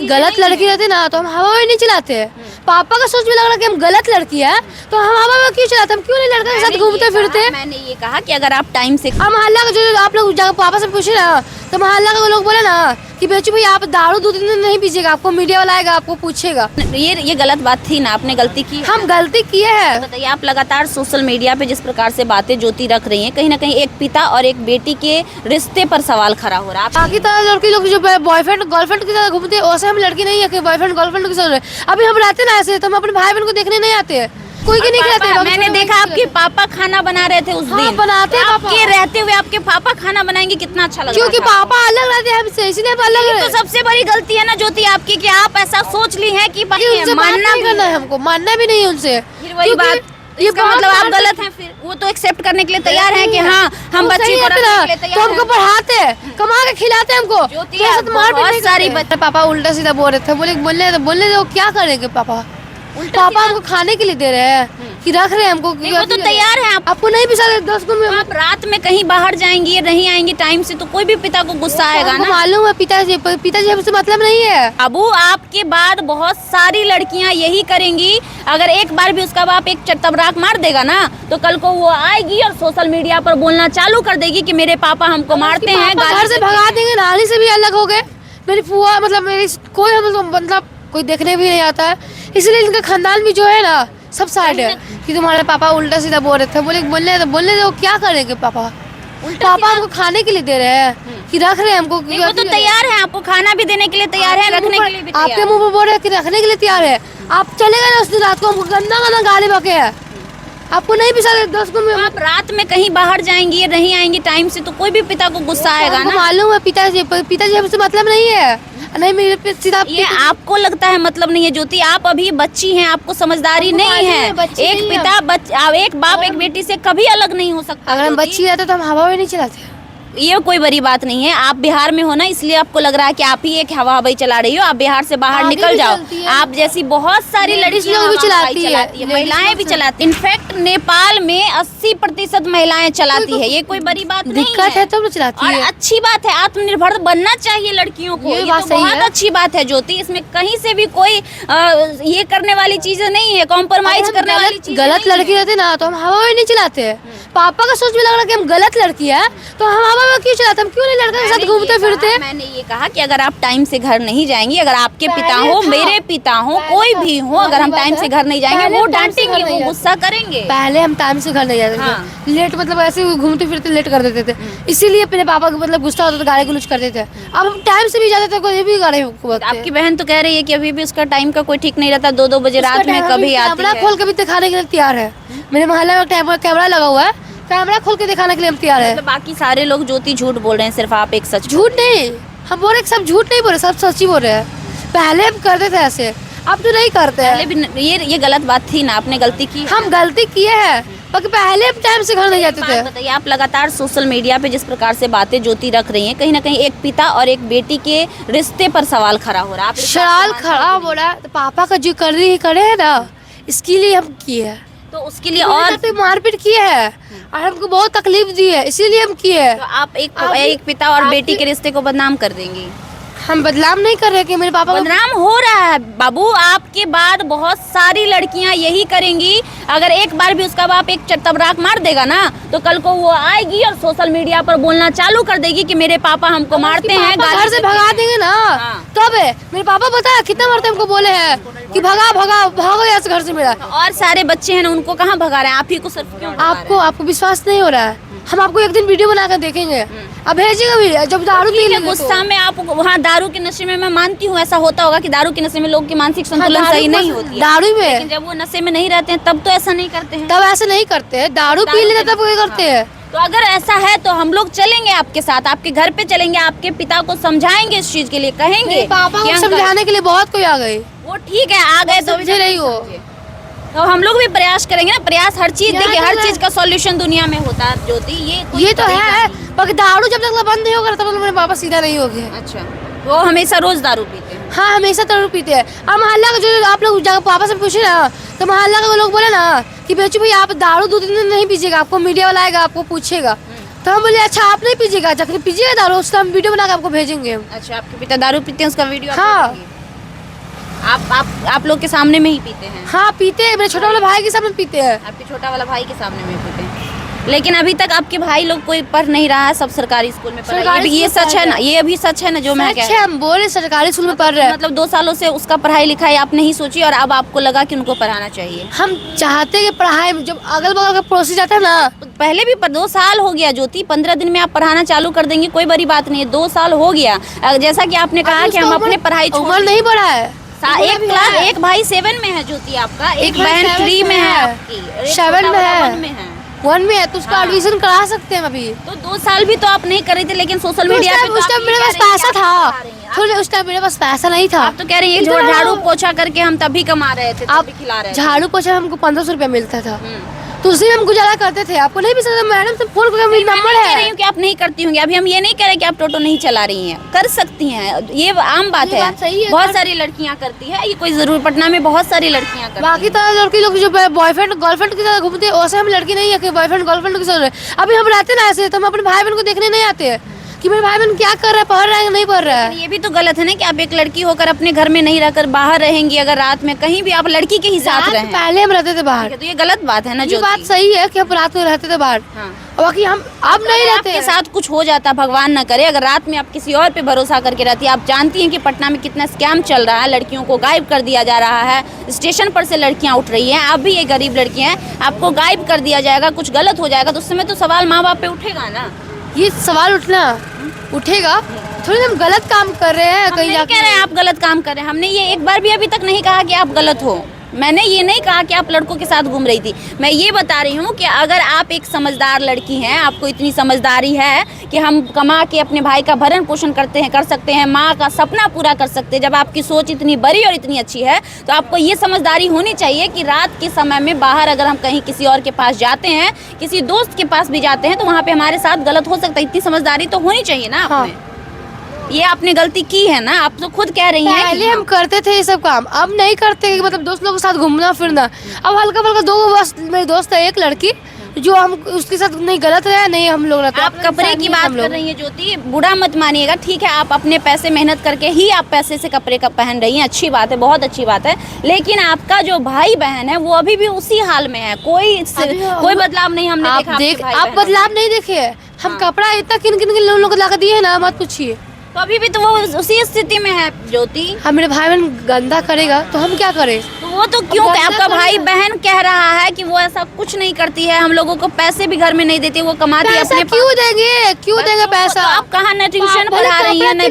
गलत लड़की रहती ना तो हम हवा में नहीं चलाते। पापा का सोच में लग रहा कि हम गलत लड़की है तो हम हवा में क्यों चलाते, हम क्यों नहीं लड़का के साथ घूमते फिरते। मैंने ये कहा कि अगर आप टाइम से हम मोहल्ला का जो आप लोग जाकर पापा से पूछे ना तो मोहल्ला के लोग बोले ना कि बेचू भाई आप दारू 2 दिन नहीं पीजिएगा, आपको मीडिया वाला आएगा आपको पूछेगा। ये गलत बात थी ना, आपने गलती की। हम गलती किए हैं। बताइए, आप लगातार सोशल मीडिया पे जिस प्रकार से बातें ज्योति रख रही हैं, कहीं ना कहीं एक पिता और एक बेटी के रिश्ते पर सवाल खड़ा हो रहा है। बाकी तरह लड़की लोग जो बॉयफ्रेंड गर्लफ्रेंड के साथ घूमते हैं वैसे हम लड़की नहीं है कि बॉयफ्रेंड गर्लफ्रेंड के साथ। अभी हम रहते ना ऐसे तो हम अपने भाई बहन को देखने नहीं आते हैं, कोई के नहीं कहते। मैंने देखा आपके पापा खाना बना रहे थे उस दिन। बनाते हैं आपके रहते हुए आपके पापा खाना बनाएंगे, कितना अच्छा लगा। क्योंकि पापा अलग रहते हैं हमसे इसलिए अलग। तो सबसे बड़ी गलती है ना ज्योति आपकी कि आप ऐसा सोच ली है कि मानना भी करना है, हमको मानना भी नहीं है उनसे। फिर वही बात, इसका मतलब आप गलत हैं। फिर वो तो एक्सेप्ट करने के लिए तैयार हैं कि हाँ हम बच्ची को रखने के लिए तैयार तो हमको पढ़ाते हैं, कमा के खिलाते हैं हमको। बहुत सारी बच्चे पापा उल्टा सीधा बोल रहे थे, बोलने दो क्या करेंगे पापा। पापा हमको खाने के लिए दे रहे हैं कि रख रहे हैं हमको। वो तो तैयार हैं। आपको नहीं भी सकते 10 को में आप रात में कहीं बाहर जाएंगी नहीं आएंगी टाइम से तो कोई भी पिता को गुस्सा आएगा ना। मालूम है पिताजी हमसे मतलब नहीं है। अबू आपके बाद बहुत सारी लड़कियां यही करेंगी। अगर एक बार भी उसका बाप एक तबराक मार देगा ना तो कल को वो आएगी और सोशल मीडिया पर बोलना चालू कर देगी कि मेरे पापा हमको मारते हैं, घर से भगा देंगे। नानी से भी अलग हो गए। मेरी फुआ मतलब मेरी कोई मतलब कोई देखने भी नहीं आता है, इसलिए इनका खानदान भी जो है ना सब साइड है कि तुम्हारे पापा उल्टा सीधा बोल रहे थे। बोलने दो क्या करेंगे पापा। पापा हमको खाने के लिए दे रहे हैं कि रख रहे हैं हमको। वो तो तैयार है, आपको खाना भी देने के लिए तैयार है, रखने के लिए भी तैयार है। आपके मुंह पर बोल रहे हैं कि रखने के लिए तैयार है। आप चले गए ना उस दिन रात को, हमको गंदा गाली बके है। आपको नहीं भी सकते 10 को में आप रात में कहीं बाहर जाएंगी नहीं आएंगी टाइम से तो कोई भी पिता को गुस्सा आएगा ना। मालूम है पिताजी हमसे मतलब नहीं है। नहीं मेरे पे सीधा ये आपको लगता है मतलब नहीं है ज्योति, आप अभी बच्ची हैं, आपको समझदारी नहीं है। एक पिता एक बाप एक बेटी से कभी अलग नहीं हो सकता। अगर हम बच्ची रहते तो हम हवा में नहीं चलाते। ये कोई बड़ी बात नहीं है। आप बिहार में हो ना इसलिए आपको लग रहा है कि आप ही एक हवा हवाई चला रही हो। आप बिहार से बाहर निकल जाओ, आप जैसी बहुत सारी लड़कियां भी चलाती है, महिलाएं भी चलाती। इनफैक्ट नेपाल में 80% महिलाएं चलाती है। ये कोई बड़ी बात नहीं दिक्कत है तो चलाती है। और अच्छी बात है, आत्मनिर्भर बनना चाहिए लड़कियों को। ये तो बहुत अच्छी बात है ज्योति, इसमें कहीं से भी कोई ये करने वाली चीजें नहीं है, कॉम्प्रोमाइज करने वाली चीज। गलत लड़की रहती ना तो हम हवा में नहीं चलाते। पापा का सोच में लग रहा कि हम गलत लड़की है तो हम हवा में क्यों चलाते, हम क्यों नहीं लड़का के साथ घूमते फिरते। मैंने ये कहा कि अगर आप टाइम से घर नहीं जाएंगी, अगर आपके पिता हो मेरे पिता हो कोई भी हो, अगर हम टाइम से घर नहीं जाएंगे वो डांटेंगे, वो गुस्सा करेंगे। पहले हम टाइम से घर नहीं जाते थे, लेट मतलब ऐसे घूमते फिरते लेट कर देते थे, इसीलिए अपने पापा को मतलब गुस्सा होता था, गाली गलौज कर देते। अब हम टाइम से भी जाते थे, कोई भी गाली। आपकी बहन तो कह रही है कि अभी भी उसका टाइम का कोई ठीक नहीं रहता, 2-2 बजे रात में कभी आती है। खोल के भी दिखाने के लिए तैयार है। मेरे मोहल्ले में कैमरा लगा हुआ है, कैमरा खोल के दिखाने के लिए हम तैयार है। बाकी सारे लोग ज्योति झूठ बोल रहे हैं, सिर्फ आप एक सच। झूठ नहीं, हम बोल रहे सब झूठ नहीं बोल रहे, सब सच ही बोल रहे हैं। पहले हम करते थे ऐसे, अब तो नहीं करते हैं। पहले भी ये गलत बात थी ना, आपने गलती की। हम गलती किए हैं, बाकी पहले हम टाइम से घर नहीं जाते थे। बताइए, आप लगातार सोशल मीडिया पे जिस प्रकार से बातें ज्योति रख रही हैं, कहीं ना कहीं एक पिता और एक बेटी के रिश्ते पर सवाल खड़ा हो रहा है। सवाल खड़ा हो रहा है तो पापा का जो कर रही करे है ना, इसके लिए हम किए हैं। तो उसके लिए और मारपीट किए है और हमको बहुत तकलीफ दी है, इसीलिए हम किए हैं। तो आप एक पिता और बेटी के रिश्ते को बदनाम कर देंगी। हम बदनाम नहीं कर रहे कि मेरे पापा बदनाम हो रहा है बाबू। आपके बाद बहुत सारी लड़कियां यही करेंगी। अगर एक बार भी उसका बाप एक तबराक मार देगा ना तो कल को वो आएगी और सोशल मीडिया पर बोलना चालू कर देगी कि मेरे पापा हमको मारते हैं, घर से भगा देंगे ना। तब मेरे पापा पता है कितना मारते हमको, बोले हैं कि भागो यहाँ से घर से मेरा। और सारे बच्चे हैं ना, उनको कहाँ भगा रहे हैं, आप ही को सिर्फ क्यों? आपको विश्वास नहीं हो रहा है। हम आपको एक दिन वीडियो बनाकर देखेंगे, अब भेजेगा भी। जब दारू पी लेंगे गुस्सा में आप वहाँ दारू के नशे में, मैं मानती हूँ ऐसा होता होगा कि दारू के नशे में लोग की मानसिक संतुलन सही नहीं होती है। दारू में लेकिन जब वो नशे में नहीं रहते हैं तब तो ऐसा नहीं करते हैं। तब ऐसे नहीं करते हैं, दारू पी लेते तब वो करते हैं। तो अगर ऐसा है तो हम लोग चलेंगे आपके साथ, आपके घर पे चलेंगे, आपके पिता को समझाएंगे इस चीज के लिए, कहेंगे। पापा को समझाने के लिए बहुत कोई आ गए, वो ठीक है आ गए तो नहीं हो तो हम लोग भी प्रयास करेंगे ना। प्रयास हर चीज, देखिए हर चीज का सॉल्यूशन दुनिया में होता है ज्योति। ये तो है, पर दारू जब तक बंद नहीं होगा तब मेरे पापा सीधा नहीं हो गए। अच्छा, वो हमेशा रोज दारू पीते हैं? हाँ, हमेशा दारू पीते हैं। अब मोहल्ला का जो आप लोग जाकर पापा से पूछे ना तो मोहल्ला के लोग बोले ना कि बेचू भाई आप दारू 2 दिन नहीं पीजिएगा, आपको मीडिया वाला आएगा आपको पूछेगा। तो हम बोले अच्छा आप नहीं पीजिएगा, जब पीजिएगा दारू उसका हम वीडियो बनाकर आपको भेजेंगे। अच्छा, आपके पिता दारू पीते हैं, उसका वीडियो? हाँ, आप लोग के सामने में ही पीते हैं? हाँ पीते हैं, मेरे छोटा वाला भाई के सामने पीते हैं। आपके छोटा वाला भाई के सामने में पीते हैं। लेकिन अभी तक आपके भाई लोग कोई पढ़ नहीं रहा है, सब सरकारी स्कूल में पढ़ रहे हैं। ये सच है ना? ये अभी सच है ना जो मैं कह रही हूँ? हम बोले सरकारी स्कूल में पढ़ रहे हैं। मतलब 2 सालों से उसका पढ़ाई लिखाई आप नहीं सोची और अब आपको लगा कि उनको पढ़ाना चाहिए। हम चाहते हैं कि पढ़ाई, जब अगल बगल का पड़ोसी जाता है ना, पहले भी 2 साल हो गया ज्योति, 15 दिन में आप पढ़ाना चालू कर देंगे, कोई बड़ी बात नहीं है। 2 साल हो गया। जैसा कि आपने कहा कि हम अपने पढ़ाई उम्र नहीं बढ़ा है। एक भाई 7 में है ज्योति आपका, एक बहन 3 में है आपकी, 7 में है, 1 में है, तो उसका एडमिशन करा सकते हैं अभी। तो 2 साल भी तो आप नहीं कर रहे थे, लेकिन सोशल मीडिया पे उस टाइम मेरे पास पैसा था, थोड़े उस टाइम मेरे पास पैसा नहीं था। आप तो कह रही हैं झाड़ू पोछा करके हम तभी कमा रहे थे, आप तभी खिला रहे थे। झाड़ू पोछा हमको 1500 रुपया मिलता था, तो उसी में हम गुजारा करते थे। आपको नहीं भी सकता, मैडम से फोन करके मेरा नंबर कह रही हूँ कि आप नहीं करती होंगी। अभी हम ये नहीं कह रहे कि आप टोटो नहीं चला रही हैं, कर सकती हैं, ये आम बात है। सही है, बहुत सारी लड़कियां करती है, ये कोई जरूर, पटना में बहुत सारी लड़कियां करती बाकी तरह लड़की लोग जो बॉयफ्रेंड गर्लफ्रेंड की तरह घूमते हैं, वैसे हम लड़की नहीं है कि बॉयफ्रेंड गर्लफ्रेंड के साथ। अभी हम रहते ना ऐसे, तो हम अपने भाई बहन को देखने नहीं आते हैं कि मेरे भाई बहन क्या कर रहा है, पढ़ रहा है या नहीं पढ़ रहा है। ये भी तो गलत है ना कि आप एक लड़की होकर अपने घर में नहीं रहकर बाहर रहेंगी। अगर रात में कहीं भी आप लड़की के ही साथ रहे, पहले हम रहते थे बाहर, तो ये गलत बात है ना। जो बात सही है कि हम रात में रहते थे बाहर, बाकी हम अब नहीं रहते। आपके साथ कुछ हो जाता, भगवान न करे, अगर रात में आप किसी और पे भरोसा करके रहती है। आप जानती हैं कि पटना में कितना स्कैम चल रहा है, लड़कियों को गायब कर दिया जा रहा है, स्टेशन पर से लड़कियां उठ रही हैं। आप भी ये गरीब लड़कियां हैं, आपको गायब कर दिया जाएगा, कुछ गलत हो जाएगा तो उस समय तो सवाल माँ बाप पे उठेगा ना। ये सवाल उठेगा थोड़ी, हम गलत काम कर रहे हैं कहीं जाके। कह रहे हैं आप गलत काम कर रहे हैं, हमने ये एक बार भी अभी तक नहीं कहा कि आप गलत हो। मैंने ये नहीं कहा कि आप लड़कों के साथ घूम रही थी। मैं ये बता रही हूँ कि अगर आप एक समझदार लड़की हैं, आपको इतनी समझदारी है कि हम कमा के अपने भाई का भरण पोषण कर सकते हैं, माँ का सपना पूरा कर सकते हैं, जब आपकी सोच इतनी बड़ी और इतनी अच्छी है, तो आपको ये समझदारी होनी चाहिए कि रात के समय में बाहर अगर हम कहीं किसी और के पास जाते हैं, किसी दोस्त के पास भी जाते हैं, तो वहाँ पे हमारे साथ गलत हो सकता है। इतनी समझदारी तो होनी चाहिए ना आप में। ये आपने गलती की है ना, आप तो खुद कह रही हैं। पहले हम करते थे ये सब काम, अब नहीं करते। मतलब दोस्त लोगों के साथ घूमना फिरना, अब हल्का फल्का 2 बस मेरी दोस्त है, एक लड़की जो हम उसके साथ नहीं गलत है, नहीं हम लोग रहते। आप कपड़े की बात कर रही हैं ज्योति, बुरा मत मानिएगा, ठीक है। आप अपने पैसे मेहनत करके ही आप पैसे से कपड़े का पहन रही हैं, अच्छी बात है, बहुत अच्छी बात है। लेकिन आपका जो भाई बहन है वो अभी भी उसी हाल में है, कोई बदलाव नहीं हमने देखा। आप बदलाव नहीं देखे। हम कपड़ा इतना किन किन के लोगों को ला दिए ना, मत पूछिए। तो अभी भी तो वो उसी स्थिति में है ज्योति। हम मेरे भाई बहन गंदा करेगा तो हम क्या करें? तो वो तो क्यों? आपका भाई बहन कह रहा है कि वो ऐसा कुछ नहीं करती है, हम लोगों को पैसे भी घर में नहीं देती, वो कमाती है अपने। क्यों देंगे पैसा? आप कहाँ न ट्यूशन पढ़ा रही हैं, न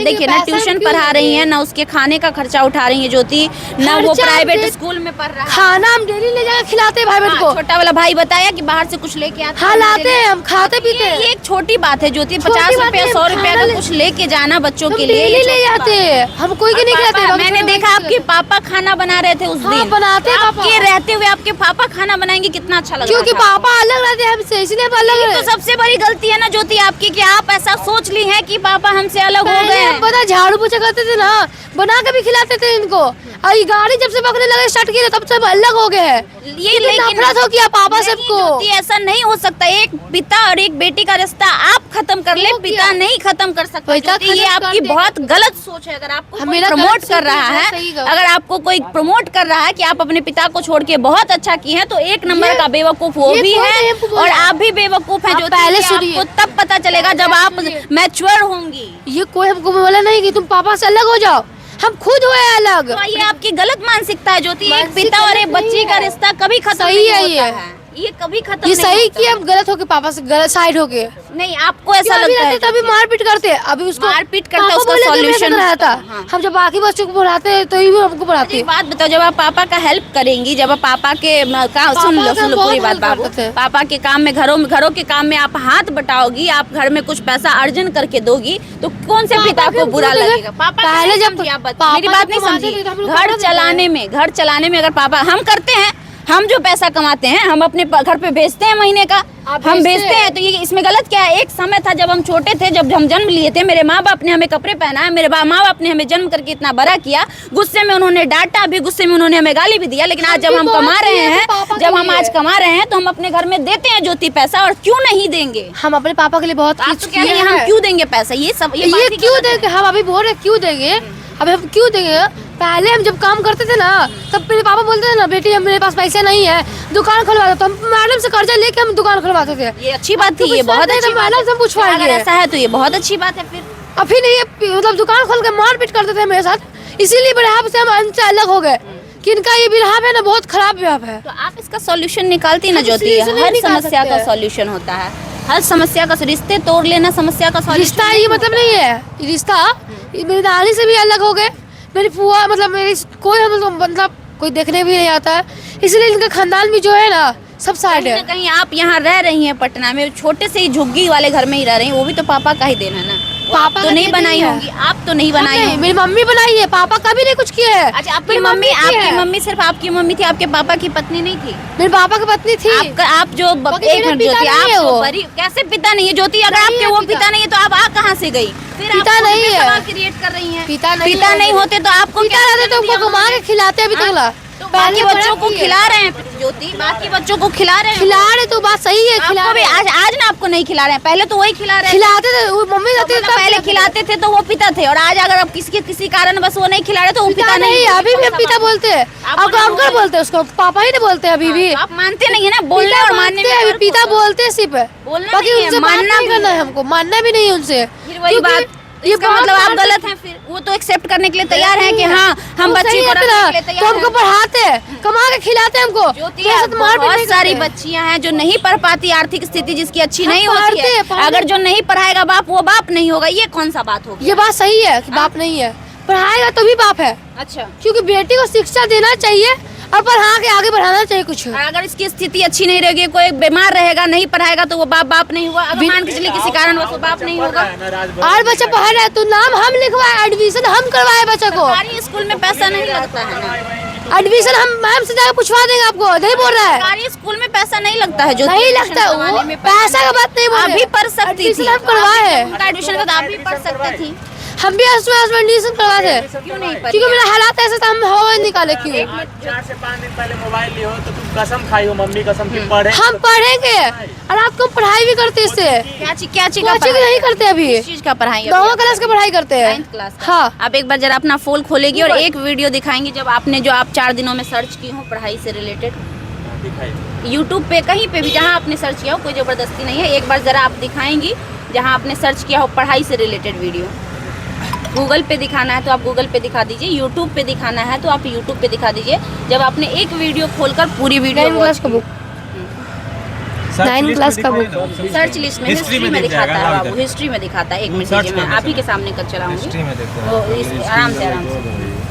देखिए न ट्यूशन पढ़ा रही हैं, न उसके खाने का खर्चा उठा रही है ज्योति, न वो प्राइवेट स्कूल में पढ़ रहा है। खाना हम डेली ले जाकर खिलाते हैं भाई बहन को। छोटा वाला भाई बताया कि बाहर से कुछ लेके आते हैं, लाते हैं, हम खाते पीते हैं। ये एक छोटी बात है ज्योति, 50 रुपया 100 रुपया का कुछ लेके जाना बच्चों के लिए ले जाते हैं, हम कोई के नहीं खिलाते। मैंने देखा आपके पापा खाना बना रहे थे उस दिन, बनाते हैं आपके रहते हुए आपके पापा खाना बनाएंगे, कितना अच्छा लगा। क्योंकि पापा अलग रहते हैं हमसे, इसलिए अलग। तो सबसे बड़ी गलती है ना ज्योति आपकी कि आप ऐसा सोच ली है कि पापा हमसे अलग हो गए। पता झाड़ू पोछा करते थे ना, बना के भी खिलाते थे इनको, और ये गाड़ी जब से पकड़ने लगे स्टार्ट किए तब से अलग हो गए हैं। ये लेकिन नफरत हो गया पापा सबको। ऐसा नहीं हो सकता, एक पिता और एक बेटी का रिश्ता आप खत्म कर ले, पिता नहीं खत्म कर सकता। ये आपकी बहुत गलत सोच है। अगर आपको प्रमोट कर रहा है, अगर आपको कोई प्रमोट कर रहा है कि आप अपने पिता को छोड़ के बहुत अच्छा किए हैं, तो 1 नंबर का बेवकूफ वो भी है और आप भी बेवकूफ हैं। जो पहले सुनिए, तब पता चलेगा जब आप मैच्योर होंगी। ये कोई हमको बोला नहीं कि तुम पापा से अलग हो जाओ, हम खुद हुए अलग। तो ये आपकी गलत मानसिकता है ज्योति। एक पिता और एक बच्ची का रिश्ता कभी खत्म नहीं होता है, ये कभी खत्म ये सही कि हम गलत होके पापा से गलत साइड होके नहीं, आपको ऐसा लगता है तभी मारपीट करते। अभी उसको मारपीट करते, उसका सॉल्यूशन रहता। हम जब बाकी बच्चों को पढ़ाते हैं तो ये हमको पढ़ाते। बात बताओ, जब आप पापा का हेल्प करेंगी, जब आप पापा के सुन लो पूरी बात बाबू, पापा के काम में घरों के काम में आप हाथ बटाओगी, आप घर में कुछ पैसा अर्जन करके दोगी, तो कौन से पिता को बुरा लगेगा? पापा पहले जब मेरी बात नहीं समझी, घर चलाने में अगर पापा हम करते हैं, हम जो पैसा कमाते हैं हम अपने घर पे भेजते हैं, महीने का हम भेजते हैं, तो ये इसमें गलत क्या है? एक समय था जब हम छोटे थे, जब हम जन्म लिए थे, मेरे माँ बाप ने हमें कपड़े पहनाए, मेरे माँ बाप ने हमें जन्म करके इतना बड़ा किया, गुस्से में उन्होंने डांटा भी, गुस्से में उन्होंने हमें गाली भी दिया। लेकिन आज जब हम कमा रहे हैं, तो हम अपने घर में देते हैं ज्योति पैसा, और क्यों नहीं देंगे? हम अपने पापा के लिए बहुत कुछ किए हैं। हम क्यों देंगे पैसा? ये सब ये क्यों देंगे? हम अभी बोल रहे क्यों देंगे, अब हम क्यों देंगे? पहले हम जब काम करते थे ना, तब मेरे पापा बोलते थे ना, बेटी हम मेरे पास पैसे नहीं है, दुकान खुलवा दो, तो हम मैडम से कर्जा लेके हम दुकान खुलवाते थे। ये अच्छी बात थी, ये बहुत अच्छी बात मैडम से हम है। पूछवाएंगे। अगर ऐसा है तो ये बहुत अच्छी बात है फिर। अब फिर ये मतलब दुकान खोल के मारपीट करते थे मेरे साथ, इसीलिए बिरहाब से हम इनसे अलग हो गए कि इनका ये बिरहाब है ना बहुत खराब बिरहाब है। तो आप इसका सॉल्यूशन निकालती ना हम ज्योति, solution नहीं हर निकाल समस्या सकते का हैं। सॉल्यूशन होता है, हर समस्या का रिश्ते तोड़ लेना समस्या का सॉल्यूशन रिश्ता ये मतलब नहीं है, ये रिश्ता मेरी नानी से भी अलग हो गए, मेरी फुआ मतलब मेरी कोई मतलब कोई देखने भी नहीं आता है, इसलिए इनका खानदान भी जो है ना सब साइड कहीं है। ना कहीं आप यहाँ रह रही हैं पटना में, छोटे से ही झुग्गी वाले घर में ही रह रही हैं, वो भी तो पापा का ही देना है ना। पापा तो का नहीं देन बनाई नहीं है। होंगी, आप तो नहीं बनाई नहीं, होंगी। मेरी मम्मी बनाई है, पापा कभी नहीं कुछ किया है। अच्छा, आपकी मेरी मम्मी, की आपकी है। मम्मी सिर्फ आपकी मम्मी थी, आपके पापा की पत्नी नहीं थी? मेरे पापा की पत्नी थी। आपका आप जो बाकी एक मेरा मिनट पिता ज्योति, नहीं है आप वो। कैसे पिता नहीं है ज्योति? अगर नहीं आपके है वो पिता। पिता नहीं है तो आप आ कहाँ से गई? फिर आप पिता नहीं है। सवाल क्रिएट कर रही हैं। पिता नहीं पिता है। नहीं होते तो आपको पिता कैसे रहते तो जन्म दिया हमको कमा के खिलाते अभी तक ला। तो बाकी पहले बच्चों को बड़ा खिला रहे हैं ज्योति, बाकी बच्चों को खिला रहे हैं। खिला रहे तो बात सही है, खिला आपको भी रहे। आज ना आपको नहीं खिला रहे हैं, पहले तो वही खिला रहे हैं। खिलाते थे, वो मम्मी तो रहती थी मतलब तब पहले खिलाते थे तो वो पिता थे, और आज अगर आप किसी कारण बस वो नहीं खिला रहे तो वो पिता नहीं है। अभी भी हम पिता बोलते हैं, आपको आपको नहीं अंकल बोलते। बोलते हैं, उसको पापा ही नहीं बोलते अभी भी। आप मानते नहीं है ना, बोलने पिता और मानने में अभी फर्क पिता होता है। बोलते हैं सिर्फ, बोलना बाकी नहीं है, उनसे बात मानना नहीं भी करना है है। हमको, मानना भी नहीं है उनसे। फिर वही क्योंकि बात, ये इसका बहुत मतलब आप बार गलत हैं, फिर वो तो एक्सेप्ट करने के लिए तैयार हैं कि हाँ हम वो बच्ची सही को है रखने ना, के लिए तो तैयार हमको हैं। पढ़ाते हैं, कमा के खिलाते हैं हमको। ज्योति, मेरे साथ मारपीट बहुत नहीं सारी करते। बच्चियां हैं जो नहीं पढ़ पाती, आर्थिक स्थिति जिसकी अच्छी हम नहीं होती पढ़ते है, हैं, पढ़ने- अगर जो नहीं पढ़ाएगा बाप वो बाप नहीं होगा, ये कौन सा बात होगी? ये बात सही है कि बाप नहीं है, पढ़ाएगा तो भी बाप है, अच्छा, क्योंकि बेटी को शिक्षा देना चाहिए और पढ़ा के आगे बढ़ाना चाहिए कुछ। और अगर इसकी स्थिति अच्छी नहीं रहेगी, कोई बीमार रहेगा, नहीं पढ़ाएगा तो वो बाप नहीं हुआ। अगर मान के चलिए किसी कारण वो बाप नहीं होगा। और बच्चा पढ़ रहा है तो नाम हम लिखवाए, एडमिशन हम करवाए बच्चा को। सरकारी स्कूल में पैसा नहीं लगता है ना, एडमिशन हम मैम से जाकर पूछवा देंगे, आपको नहीं बोल रहा है, सरकारी स्कूल में पैसा नहीं लगता है जो नहीं लगता है, वो पैसा का बात नहीं बोल आप रहे। भी पढ़ सकती थी, एडमिशन हम करवाए हैं, उनका एडमिशन का तो आप भी पढ़ सकती थी, हम भी उसमें एडमिशन करवाए थे, क्यों नहीं पढ़ी? क्योंकि मेरा हालात ऐसा था, हम हवा निकाले क्यों। 4 से 5 दिन पहले मोबाइल लियो तो तुम कसम खाई हो मम्मी कसम की पढ़े। हम पढ़ेंगे और आपको पढ़ाई भी करते इससे, क्या चीज का कोचिंग पढ़ाई नहीं करते अभी, किस चीज का पढ़ाई? 9वीं क्लास की पढ़ाई करते हैं। 9th क्लास का? हाँ, आप एक बार जरा अपना फोन खोलेगी और एक वीडियो दिखाएंगी जब आपने जो आप 4 दिनों में सर्च की हो पढ़ाई से रिलेटेड, दिखाई यूट्यूब पे कहीं पे भी जहाँ आपने सर्च किया हो, कोई ज़बरदस्ती नहीं है, एक बार ज़रा आप दिखाएंगी जहाँ आपने सर्च किया हो पढ़ाई से रिलेटेड वीडियो। गूगल पे दिखाना है तो आप गूगल पे दिखा दीजिए, यूट्यूब पे दिखाना है तो आप यूट्यूब पे दिखा दीजिए, जब आपने एक वीडियो खोलकर पूरी वीडियो 9वीं क्लास का बुक, 9वीं क्लास का बुक, सर्च लिस्ट में हिस्ट्री में दिखाता है बाबू, हिस्ट्री में दिखाता है। एक मिनट दीजिए, मैं आप ही के सामने कर चलाऊंगी वो, आराम से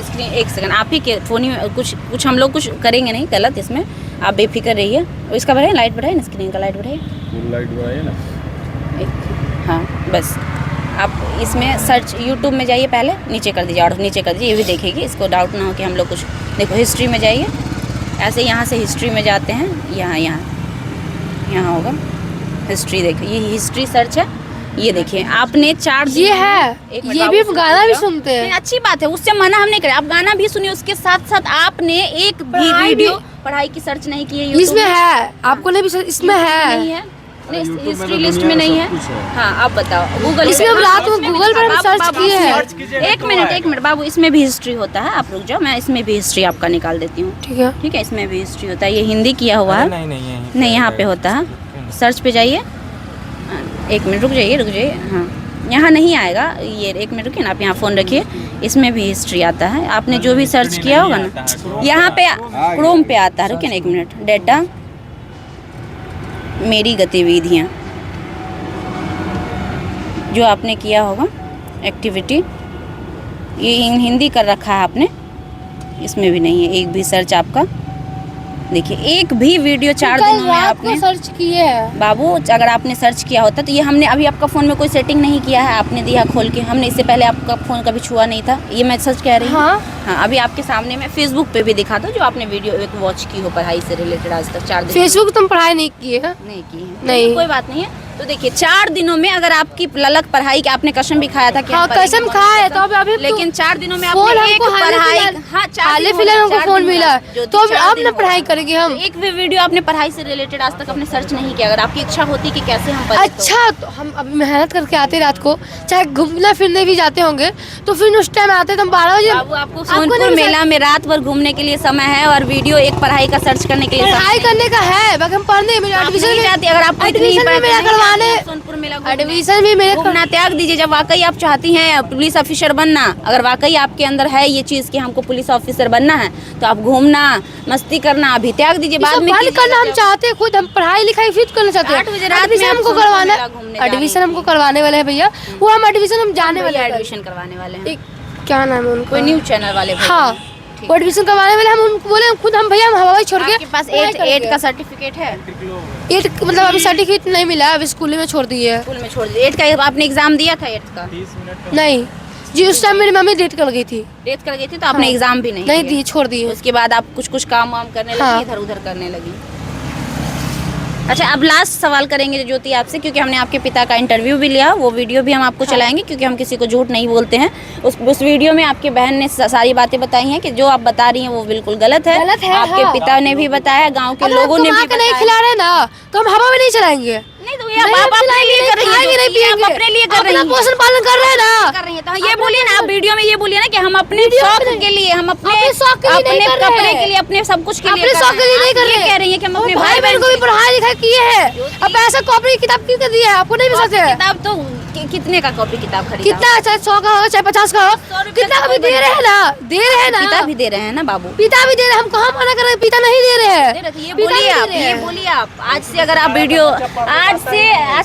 स्क्रीन, एक सेकंड, आप ही के फोन ही कुछ हम लोग कुछ करेंगे नहीं गलत इसमें, आप बेफिक्र रहिए। और इसका बढ़ाए, लाइट बढ़ाए ना, स्क्रीन का लाइट बढ़ाए, लाइट बढ़ाइए ना। हाँ बस। आप इसमें सर्च यूट्यूब में जाइए, पहले नीचे कर दीजिए और नीचे कर दीजिए, ये भी देखेगी, इसको डाउट ना हो कि हम लोग कुछ। देखो हिस्ट्री में जाइए, ऐसे यहाँ से हिस्ट्री में जाते हैं, यहाँ होगा हिस्ट्री, देखिए ये हिस्ट्री सर्च है, ये देखिए आपने 4 ये है, एक मिनट ये बाबू, भी सुन गाना भी लीजिए। सुनते नहीं, हैं। अच्छी बात है, उससे मना हम नहीं करें, आप गाना भी सुनिए, उसके साथ साथ आपने एक भी पढ़ाई भी- वीडियो पढ़ाई की सर्च नहीं की है YouTube इसमें है, आपको नहीं भी इसमें नहीं है, है, नहीं YouTube में हिस्ट्री तो लिस्ट दुनिया में में नहीं सब कुछ है। है। हाँ आप बताओ, गूगल इसमें हम रात में गूगल पर हम सर्च किए हैं। सर्च कीजिएगा एक तो मिनट आएगा। बाबू, इसमें भी हिस्ट्री होता है, आप रुक जाओ, मैं इसमें भी हिस्ट्री आपका निकाल देती हूँ, ठीक है। ठीक है? इसमें भी हिस्ट्री होता है, ये हिंदी किया हुआ है, नहीं यहाँ पे होता है, सर्च पे जाइए, एक मिनट रुक जाइए, हाँ यहाँ नहीं आएगा, ये एक मिनट रुकिए ना, आप यहाँ फ़ोन रखिए, इसमें भी हिस्ट्री आता है, आपने जो भी सर्च किया होगा ना, यहाँ पे क्रोम पे आता है, रुकिए ना एक मिनट, डेटा मेरी गतिविधियाँ, जो आपने किया होगा एक्टिविटी, ये हिंदी कर रखा है आपने, इसमें भी नहीं है एक भी सर्च आपका। देखिए एक भी वीडियो 4 कल दिनों में रात आपने को सर्च किए हैं। बाबू, अगर आपने सर्च किया होता तो ये हमने अभी आपका फ़ोन में कोई सेटिंग नहीं किया है, आपने दिया खोल के, हमने इससे पहले आपका फ़ोन कभी छुआ नहीं था, ये मैं सच कह रही हूँ। हाँ। हाँ अभी आपके सामने मैं फेसबुक पे भी दिखा दूँ जो आपने वीडियो एक वॉच की हो पढ़ाई से रिलेटेड आज तक 4 दिन फेसबुक तुम पढ़ाई नहीं किए हैं? नहीं की है, नहीं। कोई बात नहीं है। तो देखिए 4 दिनों में अगर आपकी ललक पढ़ाई की, आपने कसम भी खाया था कि हाँ, हम पढ़ेंगे, कसम खाया है, तो अभी लेकिन 4 दिनों में फोन आपने एक हमको हानि पढ़ाई, दिला- हाँ, हाल ही फिलहाल हमको फोन मिला, तो अब ना पढ़ाई करेंगे हम। एक भी वीडियो आपने पढ़ाई से रिलेटेड आज तक आपने सर्च नहीं किया? अगर आपकी इच्छा होती कि कैसे हम पढ़ें अच्छा, तो हम अभी मेहनत करके आते रात को, चाहे घूमने फिरने भी जाते होंगे, तो फिर उस टाइम आते तो हम 12 बजे। बाबू, आपको सोनपुर मेला में रात भर घूमने के लिए समय है और वीडियो एक पढ़ाई का सर्च करने के लिए पढ़ाई करने का है, बाकी हम पढ़ने में एडमिशन नहीं जाती। अगर आपको इतनी एडमिशन भी मेरा करवाने, सोनपुर मेला एडमिशन भी मेरे घूमना त्याग दीजिए। जब वाकई आप चाहती हैं पुलिस ऑफिसर बनना, अगर वाकई आपके अंदर है ये चीज कि हमको पुलिस ऑफिसर बनना है, तो आप घूमना मस्ती करना अभी त्याग दीजिए। बाद में करना हम चाहते हैं, खुद हम पढ़ाई लिखाई फिर करना चाहते हैं। 8 बजे रात में एडमिशन आप हमको सोनपुर करवाना, मेला घूमने जा रही एडमिशन हमको करवाने वाले हैं भैया, वो हम एडमिशन हम जाने वाले हैं। एडमिशन करवाने वाले हैं, एक क्या नाम है उनका, कोई न्यूज चैनल वाले बोल हाँ, रहे हैं। वो एडमिशन करवाने वाले, हम उनको बोले खुद हम भैया हम हवाई छोड़ के। आपके पास 8 का सर्टिफिकेट है? 8 मतलब अभी सर्टिफिकेट नहीं मिला, अभी स्कूल में छोड़ दिए है। स्कूल में छोड़ दिया। 8 का आपने एग्जाम दिया था? 8 का 30 मिनट नहीं जी, उस टाइम मेरी मम्मी डेट कर गई थी, डेथ कर गई थी, तो आपने हाँ। एग्जाम भी नहीं नहीं दिए। दी, छोड़ दिए। उसके बाद आप कुछ काम वाम करने हाँ। लगी, इधर उधर करने लगी। अच्छा, अब लास्ट सवाल करेंगे ज्योति आपसे, क्योंकि हमने आपके पिता का इंटरव्यू भी लिया, वो वीडियो भी हम आपको चलाएंगे, क्योंकि हम किसी को झूठ नहीं बोलते हैं। उस वीडियो में आपकी बहन ने सारी बातें बताई हैं कि जो आप बता रही हैं वो बिल्कुल गलत है। आपके हाँ। पिता ने भी बताया, गाँव के अगर लोगों ने हमको भी माँ के नहीं बताया। खिला रहे ना, तो हम हवा में नहीं चलाएंगे। नहीं तो ये आप अपने लिए कर रही हैं, खाएंगे नहीं, ये आप पिएंगे। अपने लिए कर रही अपना हैं, पोषण पालन कर रहे हैं ना, कर रही हैं। तो ये बोलिए ना, आप वीडियो में ये बोलिए ना कि हम अपने शौक के लिए, हम अपने शौक के लिए नहीं अपने कर रहे कपड़े हैं। के लिए, अपने सब कुछ के लिए अपने कर शौक के लिए रहे हैं। नहीं कर आप ये रहे कह रही हैं कि हम अपने भाई बहन को भी पढ़ाई लिखाई किए हैं, अब ऐसा कॉपी किताब क्यों कर दिया है, आपको नहीं पता है? किताब तो कितने का कॉपी किताब खरीदा? कितना, चाहे 100 का हो चाहे 50 का हो, 100 रुपए कितना का का भी दे रहे हैं ना, दे रहे हैं ना, पिता भी दे रहे हैं ना बाबू, पिता भी दे रहे हैं। हम कहाँ मना कर रहे हैं, पिता नहीं दे रहे हैं। ये पिता बोलिए नहीं आप, दे रहे ये हैं। बोलिए आप। आज से अगर आप वीडियो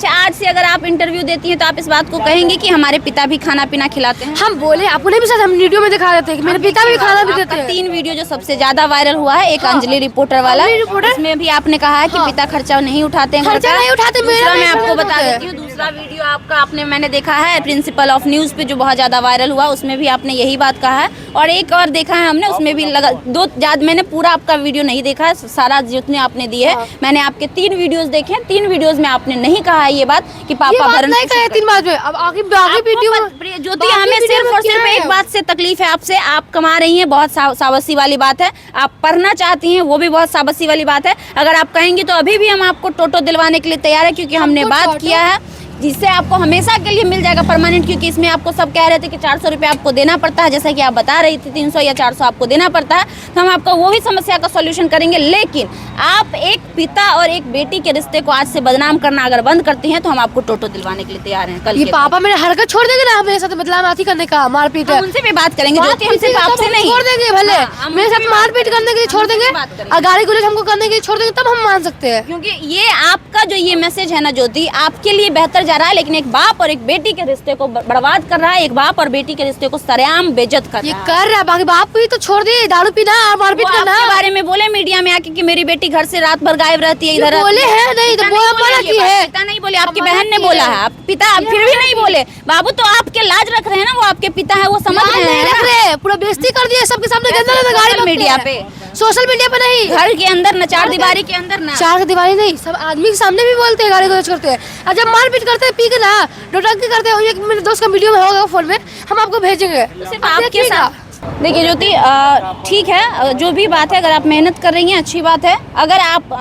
आज से अगर आप इंटरव्यू देती हैं तो आप इस बात को कहेंगे कि हमारे पिता भी खाना पीना खिलाते हैं? हम बोले, आपने भी साथ हम वीडियो में दिखा देते हैं कि मेरे पिता भी खाना भी देते हैं। 3 वीडियो जो सबसे ज्यादा वायरल हुआ है, एक हाँ। अंजलि रिपोर्टर वाला, अंजलि रिपोर्टर। इसमें भी आपने कहा है कि हाँ। पिता खर्चा नहीं उठाते हैं, खर्चा नहीं उठाते, मेरा दूसरा मैं पैसा आपको बता उठाते हैं। देती हूँ, दूसरा वीडियो आपका आपने मैंने देखा है प्रिंसिपल ऑफ न्यूज पे, जो बहुत ज्यादा वायरल हुआ, उसमें भी आपने यही बात कहा है। और एक और देखा है हमने, उसमें भी लगा मैंने पूरा आपका वीडियो नहीं देखा है, सारा जितने आपने दिए है, मैंने आपके 3 वीडियोस देखे हैं। 3 वीडियोस में आपने नहीं कहा है ये बात कि पापा भरण नहीं कहे 3 बात में। अब आगे वीडियो ज्योति, हमें सिर्फ एक बात से तकलीफ है आपसे, आप कमा रही हैं, बहुत सावसी वाली बात है। आप पढ़ना चाहती हैं, वो भी बहुत सावसी वाली बात है। अगर आप कहेंगी तो अभी भी हम आपको टोटो दिलवाने के लिए तैयार है, क्योंकि हमने बात किया है जिससे आपको हमेशा के लिए मिल जाएगा परमानेंट। क्योंकि इसमें आपको सब कह रहे थे कि 400 रुपये आपको देना पड़ता है, जैसा कि आप बता रही थी 300 या 400 आपको देना पड़ता है, तो हम आपको वही समस्या का सॉल्यूशन करेंगे। लेकिन आप एक पिता और एक बेटी के रिश्ते को आज से बदनाम करना अगर बंद करती हैं तो हम आपको टोटो दिलवाने के लिए तैयार हैं। कल ये पापा मेरे हरकत छोड़ देंगे ना मेरे साथ, मतलब माफी करने का, मारपीट हम उनसे भी बात करेंगे ज्योति, हम सिर्फ आपसे नहीं छोड़ देंगे भले, हाँ, मेरे साथ मारपीट करने के लिए छोड़ देंगे बात करेंगे। और गाली गुलेज हमको करने के लिए छोड़ देंगे, तब हम मान सकते हैं। क्योंकि ये आपका जो ये मैसेज है ना ज्योति, आपके लिए बेहतर जा रहा है, लेकिन एक बाप और एक बेटी के रिश्ते को बर्बाद कर रहा है। एक बाप और बेटी के रिश्ते को सरेआम बेइज्जत कर ये रहा है। कर रहा है, बाकी बाप भी तो छोड़ दिए, दारू पीना और मारपीट वो करना। आपके बारे में बोले मीडिया में आके कि मेरी बेटी घर से रात भर गायब रहती है, ये इधर बोले हैं नहीं तो वो मना की है, पिता नहीं बोले, आपकी मना बहन ने की बोला है। है, आप पिता आप फिर भी नहीं बोले। बाबू तो आपके लाज रख रहे हैं ना, वो आपके पिता है, वो समझ रहे नहीं हैं रख ना। रहे, पूरा बेइज्जती कर दिया सबके सामने, गंदा गंदा गाली सोशल मीडिया पे, सोशल मीडिया पे नहीं, घर के अंदर न, चार दीवारी के अंदर ना। चार दीवारी नहीं, सब आदमी के सामने भी बोलते हैं, गाली गुलेज करते हैं। और जब मारपीट करते हैं, पी के ना नौटंकी करते हैं, एक मेरे दोस्त का वीडियो में होगा फोन में, हम आपको भेजेंगे। सिर्फ आपके साथ देखिए ज्योति, ठीक है, जो भी बात है, अगर आप मेहनत कर रही हैं अच्छी बात है। अगर आप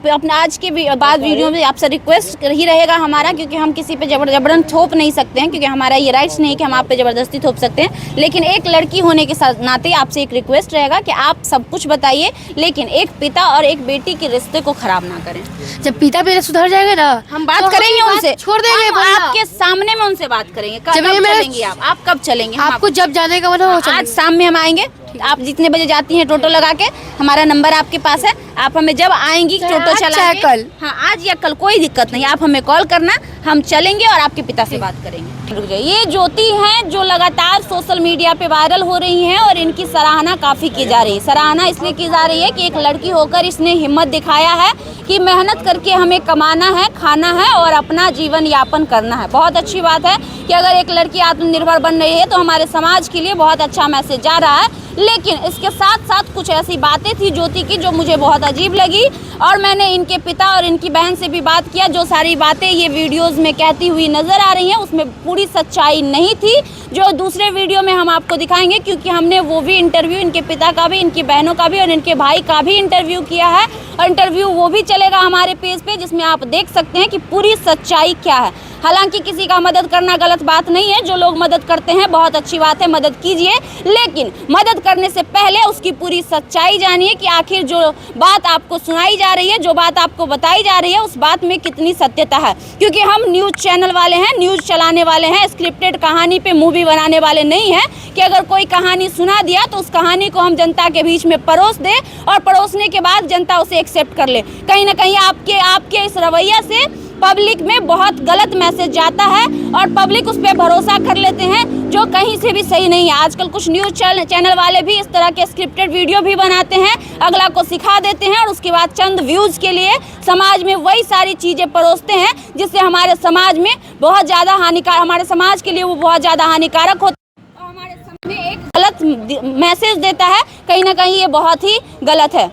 अपना आज के बाद वीडियो में आपसे रिक्वेस्ट ही रहेगा हमारा, क्योंकि हम किसी पे जबरन थोप नहीं सकते हैं, क्योंकि हमारा ये राइट्स नहीं कि हम आप पे ज़बरदस्ती थोप सकते हैं। लेकिन एक लड़की होने के नाते आपसे एक रिक्वेस्ट रहेगा कि आप सब कुछ बताइए, लेकिन एक पिता और एक बेटी के रिश्ते को खराब ना करें। जब पिता मेरे सुधर जाएगा ना, हम बात तो करेंगे बात उनसे, छोड़ देंगे हम बोलना। आपके सामने में उनसे बात करेंगे। कब जब ये मेरा- चलेंगी आप कब चलेंगे? हम आपको जब जाने का मन हो आज शाम में हम आएंगे। आप जितने बजे जाती हैं टोटो लगा के, हमारा नंबर आपके पास है, आप हमें जब आएंगी चाहे टोटो आज, चला चाहे के, कल। हाँ आज या कल कोई दिक्कत नहीं, आप हमें कॉल करना, हम चलेंगे और आपके पिता से बात करेंगे। रुक जाइए, ये ज्योति हैं जो लगातार सोशल मीडिया पे वायरल हो रही हैं और इनकी सराहना काफ़ी की जा रही है। सराहना इसलिए की जा रही है कि एक लड़की होकर इसने हिम्मत दिखाया है कि मेहनत करके हमें कमाना है, खाना है और अपना जीवन यापन करना है। बहुत अच्छी बात है कि अगर एक लड़की आत्मनिर्भर बन रही है तो हमारे समाज के लिए बहुत अच्छा मैसेज जा रहा है। लेकिन इसके साथ साथ कुछ ऐसी बातें थी ज्योति की जो मुझे बहुत अजीब लगी और मैंने इनके पिता और इनकी बहन से भी बात किया। जो सारी बातें ये वीडियोस में कहती हुई नज़र आ रही हैं उसमें पूरी सच्चाई नहीं थी, जो दूसरे वीडियो में हम आपको दिखाएंगे, क्योंकि हमने वो भी इंटरव्यू इनके पिता का भी, इनकी बहनों का भी और इनके भाई का भी इंटरव्यू किया है और इंटरव्यू वो भी चलेगा हमारे पेज पे, जिसमें आप देख सकते हैं कि पूरी सच्चाई क्या है। हालांकि किसी का मदद करना गलत बात नहीं है, जो लोग मदद करते हैं बहुत अच्छी बात है, मदद कीजिए, लेकिन मदद करने से पहले उसकी पूरी सच्चाई जानिए कि आखिर जो बात आपको सुनाई जा रही है, जो बात आपको बताई जा रही है, उस बात में कितनी सत्यता है। क्योंकि हम न्यूज़ चैनल वाले हैं, न्यूज़ चलाने वाले हैं, स्क्रिप्टेड कहानी पे मूवी बनाने वाले नहीं हैं कि अगर कोई कहानी सुना दिया तो उस कहानी को हम जनता के बीच में परोस दें और परोसने के बाद जनता उसे एक्सेप्ट कर ले। कहीं ना कहीं आपके इस रवैया से पब्लिक में बहुत गलत मैसेज जाता है और पब्लिक उस पर भरोसा कर लेते हैं, जो कहीं से भी सही नहीं है। आजकल कुछ न्यूज़ चैनल वाले भी इस तरह के स्क्रिप्टेड वीडियो भी बनाते हैं, अगला को सिखा देते हैं और उसके बाद चंद व्यूज़ के लिए समाज में वही सारी चीज़ें परोसते हैं, जिससे हमारे समाज में बहुत ज़्यादा हानिकारक, हमारे समाज के लिए वो बहुत ज़्यादा हानिकारक होता है और हमारे समाज में एक गलत मैसेज देता है। कहीं ना कहीं ये बहुत ही गलत है।